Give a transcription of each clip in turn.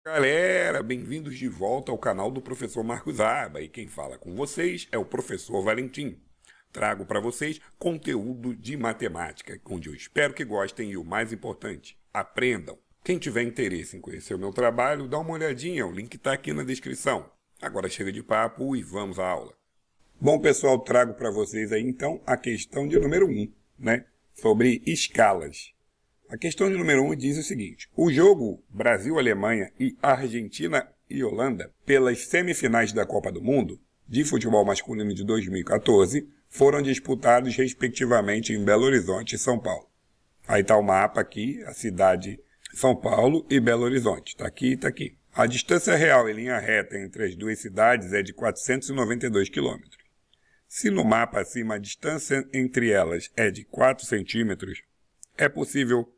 Galera, bem-vindos de volta ao canal do professor Marcos Aba, e quem fala com vocês é o professor Valentim. Trago para vocês conteúdo de matemática, onde eu espero que gostem e o mais importante, aprendam. Quem tiver interesse em conhecer o meu trabalho, dá uma olhadinha, o link está aqui na descrição. Agora chega de papo e vamos à aula. Bom, pessoal, trago para vocês aí então a questão de número 1, sobre escalas. A questão de número 1 diz o seguinte: o jogo Brasil-Alemanha e Argentina e Holanda pelas semifinais da Copa do Mundo de futebol masculino de 2014 foram disputados respectivamente em Belo Horizonte e São Paulo. Aí está o mapa aqui, a cidade São Paulo e Belo Horizonte. Está aqui e está aqui. A distância real em linha reta entre as duas cidades é de 492 quilômetros. Se no mapa acima a distância entre elas é de 4 centímetros, é possível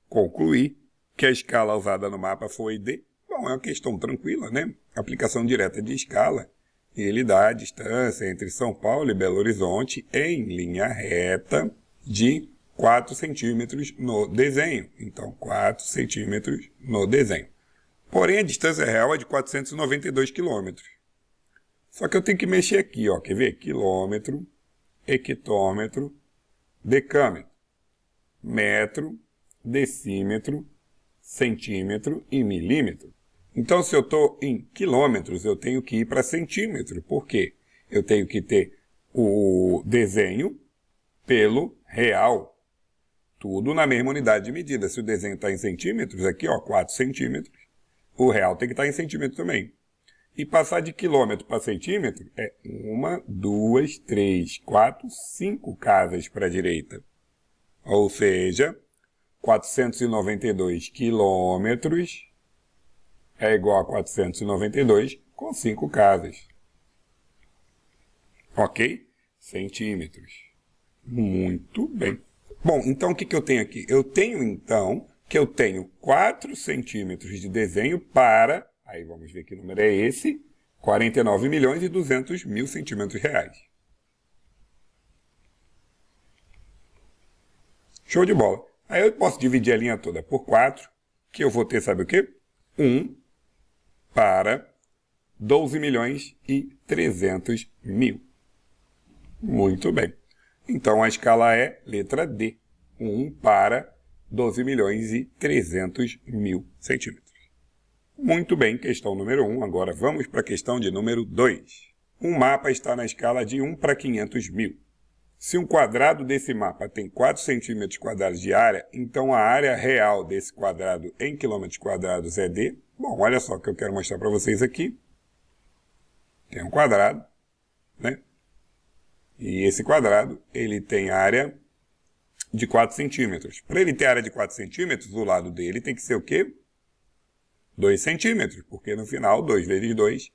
concluir que a escala usada no mapa foi de... Bom, é uma questão tranquila, né? Aplicação direta de escala. E ele dá a distância entre São Paulo e Belo Horizonte em linha reta de 4 centímetros no desenho. Então, 4 centímetros no desenho. Porém, a distância real é de 492 quilômetros. Só que eu tenho que mexer aqui, ó. Quer ver? Quilômetro, hectômetro, decâmetro, metro, decímetro, centímetro e milímetro. Então, se eu estou em quilômetros, eu tenho que ir para centímetro. Por quê? Eu tenho que ter o desenho pelo real. Tudo na mesma unidade de medida. Se o desenho está em centímetros, aqui, ó, 4 centímetros, o real tem que estar em centímetro também. E passar de quilômetro para centímetro é 1, 2, 3, 4, 5 casas para a direita. Ou seja, 492 quilômetros é igual a 492 com 5 casas. Ok? Centímetros. Muito bem. Bom, então o que eu tenho aqui? Eu tenho 4 centímetros de desenho para, aí vamos ver que número é esse, 49.200.000 centímetros reais. Show de bola. Aí eu posso dividir a linha toda por 4, que eu vou ter, sabe o quê? 1 para 12.300.000. Muito bem. Então a escala é letra D. 1 para 12.300.000 centímetros. Muito bem, questão número 1. Agora vamos para a questão de número 2. Um mapa está na escala de 1 para 500.000. Se um quadrado desse mapa tem 4 centímetros quadrados de área, então a área real desse quadrado em quilômetros quadrados é de... Bom, olha só o que eu quero mostrar para vocês aqui. Tem um quadrado, né? E esse quadrado, ele tem área de 4 centímetros. Para ele ter área de 4 centímetros, o lado dele tem que ser o quê? 2 centímetros, porque no final, 2 vezes 2,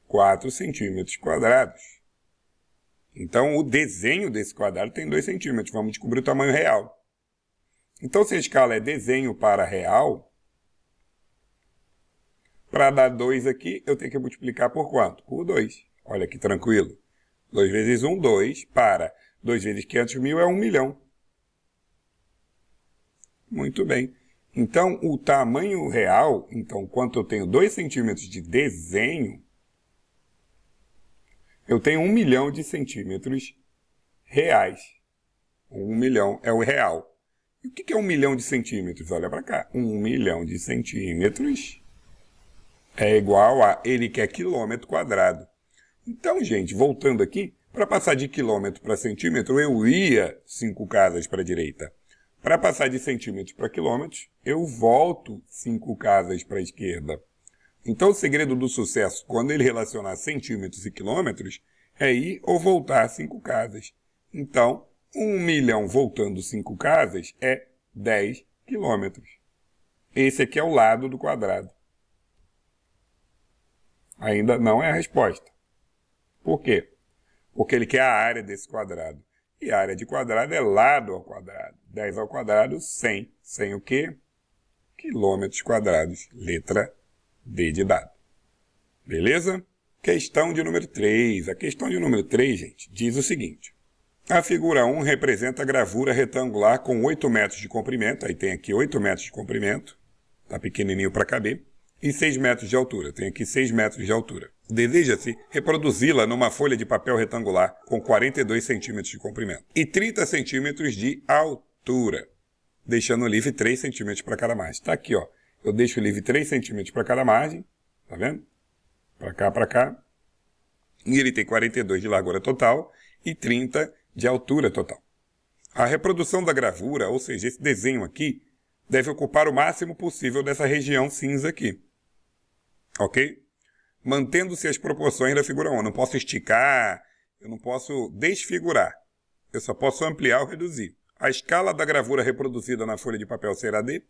4 centímetros quadrados. Então, o desenho desse quadrado tem 2 centímetros. Vamos descobrir o tamanho real. Então, se a escala é desenho para real, para dar 2 aqui, eu tenho que multiplicar por quanto? Por 2. Olha que tranquilo. 2 vezes 1, 2. Para 2 vezes 500.000 é 1 milhão. Muito bem. Então, o tamanho real, então, quanto eu tenho 2 centímetros de desenho, eu tenho 1 milhão de centímetros reais. 1 milhão é o real. E o que é 1 milhão de centímetros? Olha para cá. 1 milhão de centímetros é igual a... Ele quer quilômetro quadrado. Então, gente, voltando aqui, para passar de quilômetro para centímetro, eu ia 5 casas para a direita. Para passar de centímetros para quilômetros, eu volto 5 casas para a esquerda. Então, o segredo do sucesso, quando ele relacionar centímetros e quilômetros, é ir ou voltar 5 casas. Então, 1 milhão voltando 5 casas é 10 quilômetros. Esse aqui é o lado do quadrado. Ainda não é a resposta. Por quê? Porque ele quer a área desse quadrado. E a área de quadrado é lado ao quadrado. 10 ao quadrado, 100. 100 o quê? Quilômetros quadrados. Letra D de dado. Beleza? Questão de número 3. A questão de número 3, gente, diz o seguinte. A figura 1 representa a gravura retangular com 8 metros de comprimento. Aí tem aqui 8 metros de comprimento. Tá pequenininho para caber. e 6 metros de altura. Tem aqui 6 metros de altura. Deseja-se reproduzi-la numa folha de papel retangular com 42 centímetros de comprimento e 30 centímetros de altura, deixando livre 3 centímetros para cada margem. Está aqui, ó. Eu deixo livre 3 centímetros para cada margem, tá vendo? Para cá, para cá. E ele tem 42 de largura total e 30 de altura total. A reprodução da gravura, ou seja, esse desenho aqui, deve ocupar o máximo possível dessa região cinza aqui. Ok? Mantendo-se as proporções da figura 1. Eu não posso esticar, eu não posso desfigurar. Eu só posso ampliar ou reduzir. A escala da gravura reproduzida na folha de papel será de...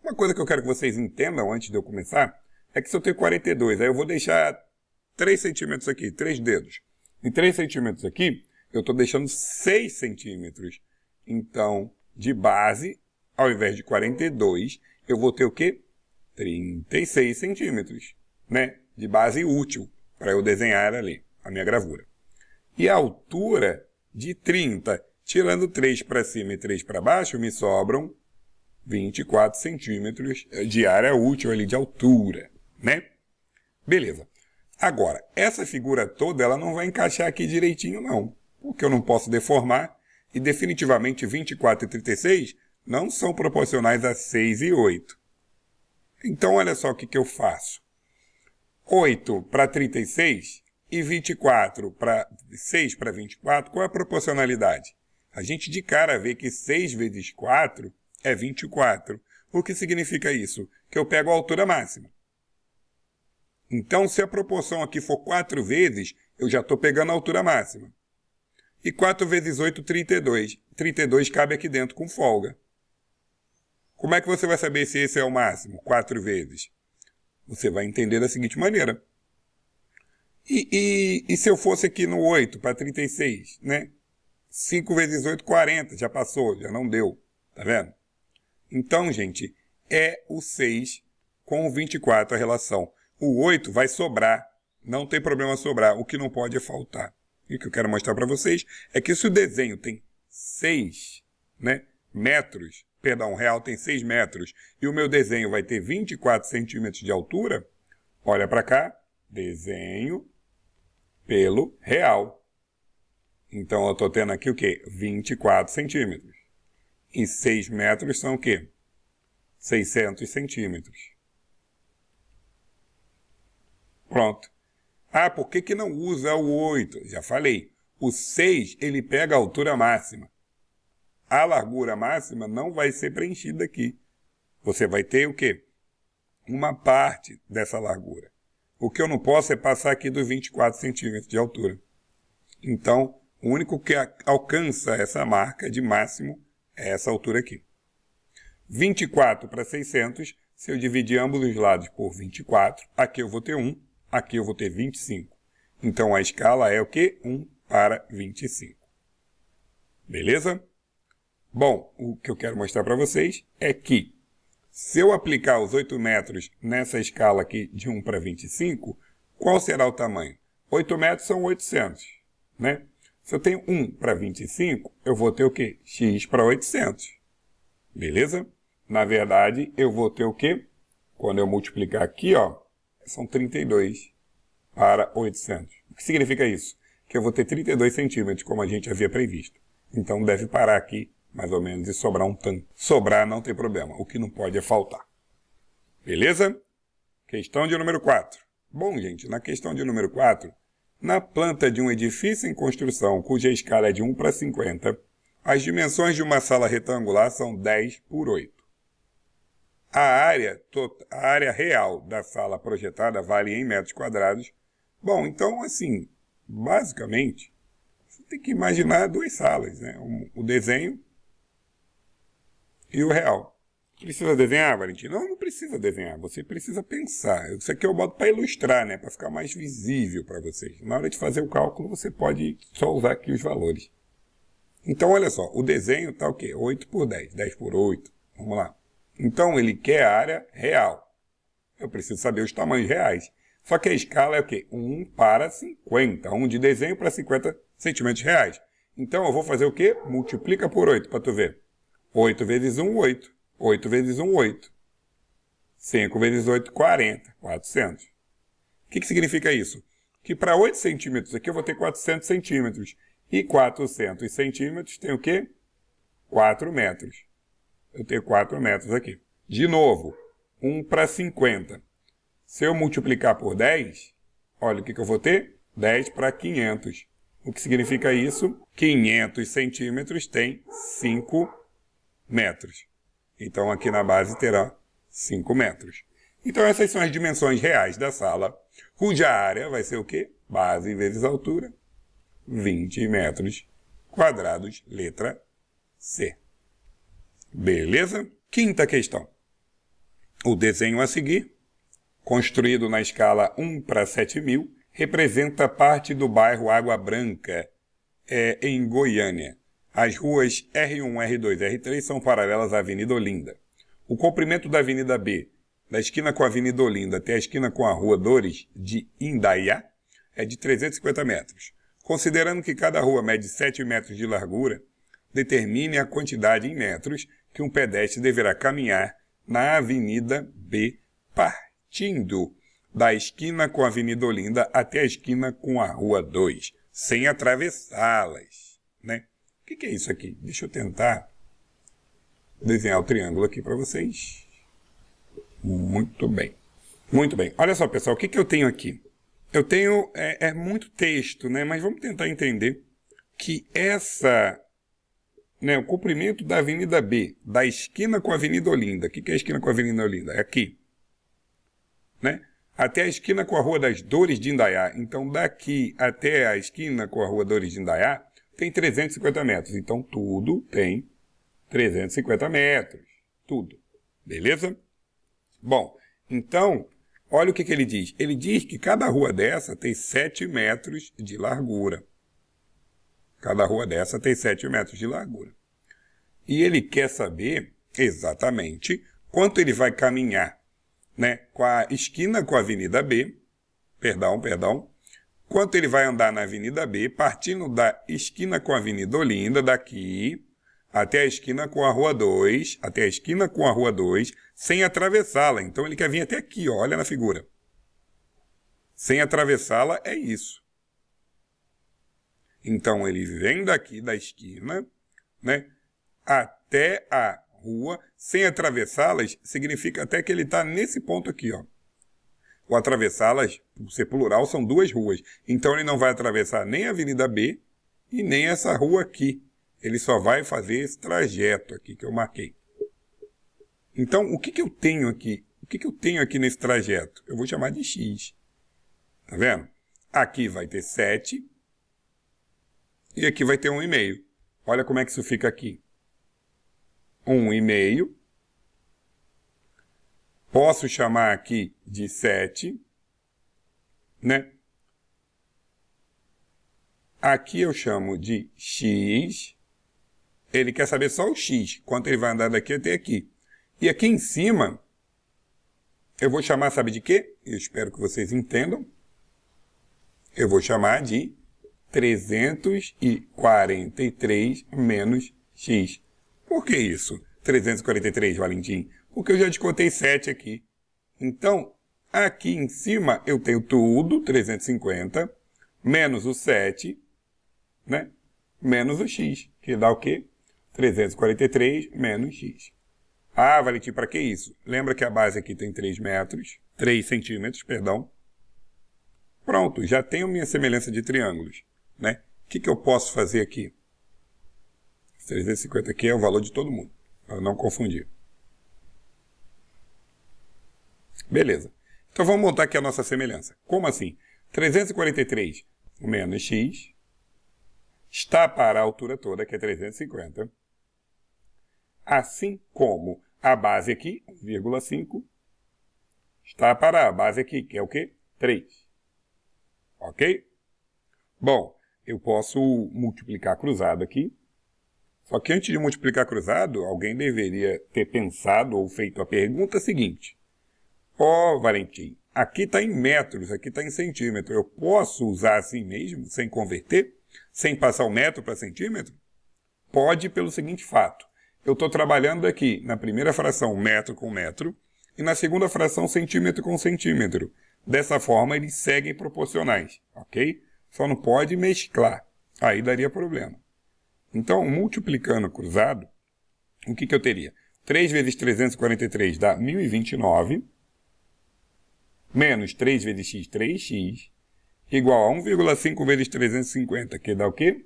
Uma coisa que eu quero que vocês entendam antes de eu começar, é que se eu tenho 42, aí eu vou deixar 3 centímetros aqui, 3 dedos. E 3 centímetros aqui, eu estou deixando 6 centímetros. Então, de base, ao invés de 42, eu vou ter o quê? 36 centímetros, né? De base útil, para eu desenhar ali a minha gravura. E a altura de 30, tirando 3 para cima e 3 para baixo, me sobram 24 centímetros de área útil ali de altura, né? Beleza. Agora, essa figura toda, ela não vai encaixar aqui direitinho, não. Porque eu não posso deformar. E definitivamente 24 e 36 não são proporcionais a 6 e 8. Então, olha só o que eu faço. 8 para 36 e 24 para 6 para 24, qual é a proporcionalidade? A gente de cara vê que 6 vezes 4 é 24. O que significa isso? Que eu pego a altura máxima. Então, se a proporção aqui for 4 vezes, eu já estou pegando a altura máxima. E 4 vezes 8, 32. 32 cabe aqui dentro com folga. Como é que você vai saber se esse é o máximo? 4 vezes. Você vai entender da seguinte maneira. E se eu fosse aqui no 8 para 36, né? 5 vezes 8, 40. Já passou, já não deu. Tá vendo? Então, gente, é o 6 com o 24 a relação. O 8 vai sobrar. Não tem problema sobrar. O que não pode é faltar. E o que eu quero mostrar para vocês é que se o desenho tem 6, né, metros, perdão, o real tem 6 metros, e o meu desenho vai ter 24 centímetros de altura, olha para cá, desenho pelo real. Então, eu estou tendo aqui o quê? 24 centímetros. E 6 metros são o quê? 600 centímetros. Pronto. Ah, por que não usa o 8? Já falei. O 6, ele pega a altura máxima. A largura máxima não vai ser preenchida aqui. Você vai ter o quê? Uma parte dessa largura. O que eu não posso é passar aqui dos 24 centímetros de altura. Então, o único que alcança essa marca de máximo é essa altura aqui. 24 para 600, se eu dividir ambos os lados por 24, aqui eu vou ter 1. Aqui eu vou ter 25. Então, a escala é o quê? 1 para 25. Beleza? Bom, o que eu quero mostrar para vocês é que, se eu aplicar os 8 metros nessa escala aqui de 1 para 25, qual será o tamanho? 8 metros são 800, né? Se eu tenho 1 para 25, eu vou ter o quê? X para 800. Beleza? Na verdade, eu vou ter o quê? Quando eu multiplicar aqui, ó, são 32 para 800. O que significa isso? Que eu vou ter 32 centímetros, como a gente havia previsto. Então, deve parar aqui, mais ou menos, e sobrar um tanto. Sobrar não tem problema. O que não pode é faltar. Beleza? Questão de número 4. Bom, gente, na questão de número 4, na planta de um edifício em construção, cuja escala é de 1 para 50, as dimensões de uma sala retangular são 10 por 8. A área real da sala projetada vale em metros quadrados. Bom, então, assim, basicamente, você tem que imaginar 2 salas, né? O desenho e o real. Precisa desenhar, Valentim? Não precisa desenhar. Você precisa pensar. Isso aqui eu boto para ilustrar, né? Para ficar mais visível para vocês. Na hora de fazer o cálculo, você pode só usar aqui os valores. Então, olha só. O desenho está o quê? 8 por 10. 10 por 8. Vamos lá. Então, ele quer a área real. Eu preciso saber os tamanhos reais. Só que a escala é o quê? 1 para 50. 1 de desenho para 50 centímetros reais. Então, eu vou fazer o quê? Multiplica por 8 para tu ver. 8 vezes 1, 8. 8 vezes 1, 8. 5 vezes 8, 40. 400. O que significa isso? Que para 8 centímetros aqui eu vou ter 400 centímetros. E 400 centímetros tem o quê? 4 metros. Eu tenho 4 metros aqui. De novo, 1 para 50. Se eu multiplicar por 10, olha o que eu vou ter? 10 para 500. O que significa isso? 500 centímetros tem 5 metros. Então, aqui na base terá 5 metros. Então, essas são as dimensões reais da sala, cuja área vai ser o quê? Base vezes altura, 20 metros quadrados, letra C. Beleza? Quinta questão. O desenho a seguir, construído na escala 1 para 7.000, representa parte do bairro Água Branca, em Goiânia. As ruas R1, R2 e R3 são paralelas à Avenida Olinda. O comprimento da Avenida B, da esquina com a Avenida Olinda até a esquina com a Rua Dores de Indaiá, é de 350 metros. Considerando que cada rua mede 7 metros de largura, determine a quantidade em metros que um pedestre deverá caminhar na Avenida B, partindo da esquina com a Avenida Olinda até a esquina com a Rua 2, sem atravessá-las, né? O que é isso aqui? Deixa eu tentar desenhar o triângulo aqui para vocês. Muito bem. Muito bem. Olha só, pessoal, o que eu tenho aqui? Eu tenho muito texto, né? Mas vamos tentar entender que o comprimento da Avenida B, da esquina com a Avenida Olinda. O que é a esquina com a Avenida Olinda? É aqui, né? Até a esquina com a Rua das Dores de Indaiá. Então, daqui até a esquina com a Rua Dores de Indaiá, tem 350 metros. Então, tudo tem 350 metros. Tudo. Beleza? Bom, então, olha o que ele diz. Ele diz que cada rua dessa tem 7 metros de largura. Cada rua dessa tem 7 metros de largura. E ele quer saber exatamente quanto ele vai caminhar, né, com a esquina com a Avenida B, quanto ele vai andar na Avenida B, partindo da esquina com a Avenida Olinda, daqui até a esquina com a Rua 2, sem atravessá-la. Então ele quer vir até aqui, ó, olha na figura. Sem atravessá-la é isso. Então ele vem daqui da esquina, né, até a rua, sem atravessá-las, significa até que ele está nesse ponto aqui, ó. O atravessá-las, por ser plural, são 2 ruas. Então ele não vai atravessar nem a Avenida B e nem essa rua aqui. Ele só vai fazer esse trajeto aqui que eu marquei. Então, o que eu tenho aqui? O que eu tenho aqui nesse trajeto? Eu vou chamar de X. Tá vendo? Aqui vai ter 7 e aqui vai ter 1,5. Olha como é que isso fica aqui. 1,5. Posso chamar aqui de 7, né? Aqui eu chamo de X. Ele quer saber só o X, quanto ele vai andar daqui até aqui. E aqui em cima, eu vou chamar, sabe de quê? Eu espero que vocês entendam. Eu vou chamar de 343 menos X. Por que isso? 343, Valentim? Porque eu já descontei 7 aqui. Então, aqui em cima eu tenho tudo, 350, menos o 7, né? Menos o X, que dá o quê? 343 menos X. Ah, Valentim, para que isso? Lembra que a base aqui tem 3 centímetros, perdão. Pronto, já tenho minha semelhança de triângulos, né? O que eu posso fazer aqui? 350 aqui é o valor de todo mundo, para não confundir. Beleza. Então vamos montar aqui a nossa semelhança. Como assim? 343 menos X está para a altura toda, que é 350. Assim como a base aqui, 1,5, está para a base aqui, que é o quê? 3. Ok? Bom, eu posso multiplicar cruzado aqui. Só que antes de multiplicar cruzado, alguém deveria ter pensado ou feito a pergunta seguinte. Valentim, aqui está em metros, aqui está em centímetro. Eu posso usar assim mesmo, sem converter? Sem passar o metro para centímetro? Pode, pelo seguinte fato. Eu estou trabalhando aqui na primeira fração metro com metro e na segunda fração centímetro com centímetro. Dessa forma, eles seguem proporcionais, ok? Só não pode mesclar, aí daria problema. Então, multiplicando cruzado, o que eu teria? 3 vezes 343 dá 1029, menos 3 vezes x, 3x, igual a 1,5 vezes 350, que dá o quê?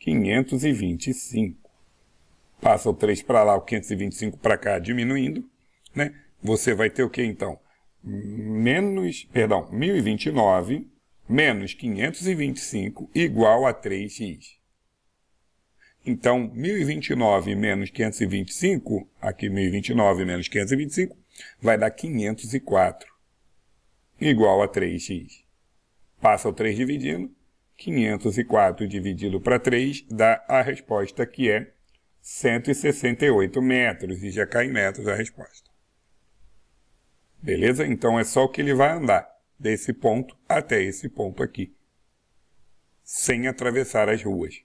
525. Passa o 3 para lá, o 525 para cá, diminuindo, né? Você vai ter o que então? 1029 menos 525 igual a 3x. Então, 1029 menos 525, aqui 1029 menos 525, vai dar 504, igual a 3x. Passa o 3 dividindo, 504 dividido para 3 dá a resposta que é 168 metros, e já cai em metros a resposta. Beleza? Então é só o que ele vai andar, desse ponto até esse ponto aqui, sem atravessar as ruas.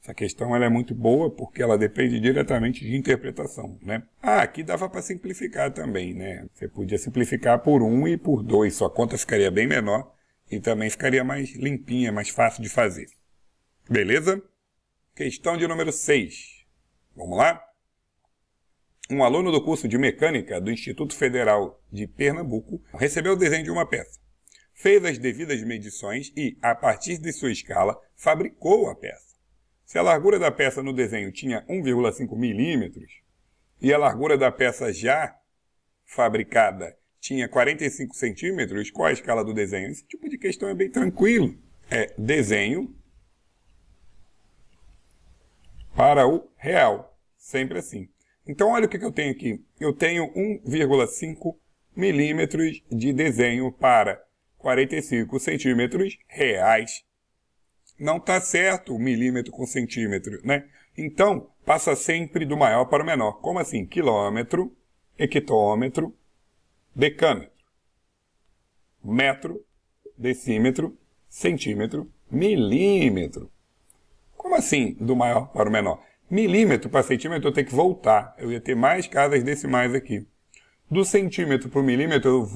Essa questão ela é muito boa porque ela depende diretamente de interpretação, né? Aqui dava para simplificar também, né? Você podia simplificar por 1 e por 2, sua conta ficaria bem menor e também ficaria mais limpinha, mais fácil de fazer. Beleza? Questão de número 6. Vamos lá? Um aluno do curso de mecânica do Instituto Federal de Pernambuco recebeu o desenho de uma peça. Fez as devidas medições e, a partir de sua escala, fabricou a peça. Se a largura da peça no desenho tinha 1,5 milímetros e a largura da peça já fabricada tinha 45 centímetros, qual a escala do desenho? Esse tipo de questão é bem tranquilo. É desenho para o real. Sempre assim. Então, olha o que eu tenho aqui. Eu tenho 1,5 milímetros de desenho para 45 centímetros reais. Não está certo o milímetro com centímetro, né? Então, passa sempre do maior para o menor. Como assim? Quilômetro, hectômetro, decâmetro, metro, decímetro, centímetro, milímetro. Como assim do maior para o menor? Milímetro para centímetro eu tenho que voltar. Eu ia ter mais casas decimais aqui. Do centímetro para o milímetro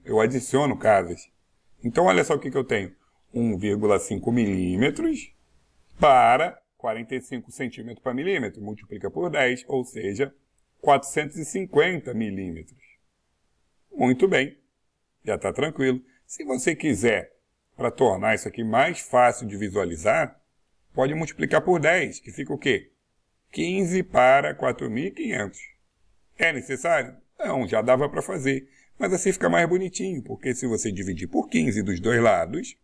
eu adiciono casas. Então olha só o que eu tenho. 1,5 milímetros para 45 centímetros para milímetro. Multiplica por 10, ou seja, 450 milímetros. Muito bem. Já está tranquilo. Se você quiser, para tornar isso aqui mais fácil de visualizar, pode multiplicar por 10, que fica o quê? 15 para 4.500. É necessário? Não, já dava para fazer. Mas assim fica mais bonitinho, porque se você dividir por 15 dos dois lados,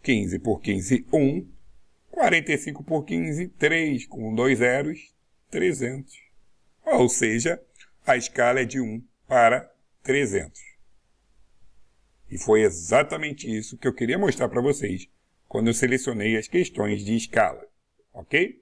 15 por 15, 1. 45 por 15, 3. Com 2 zeros, 300. Ou seja, a escala é de 1 para 300. E foi exatamente isso que eu queria mostrar para vocês quando eu selecionei as questões de escala. Ok?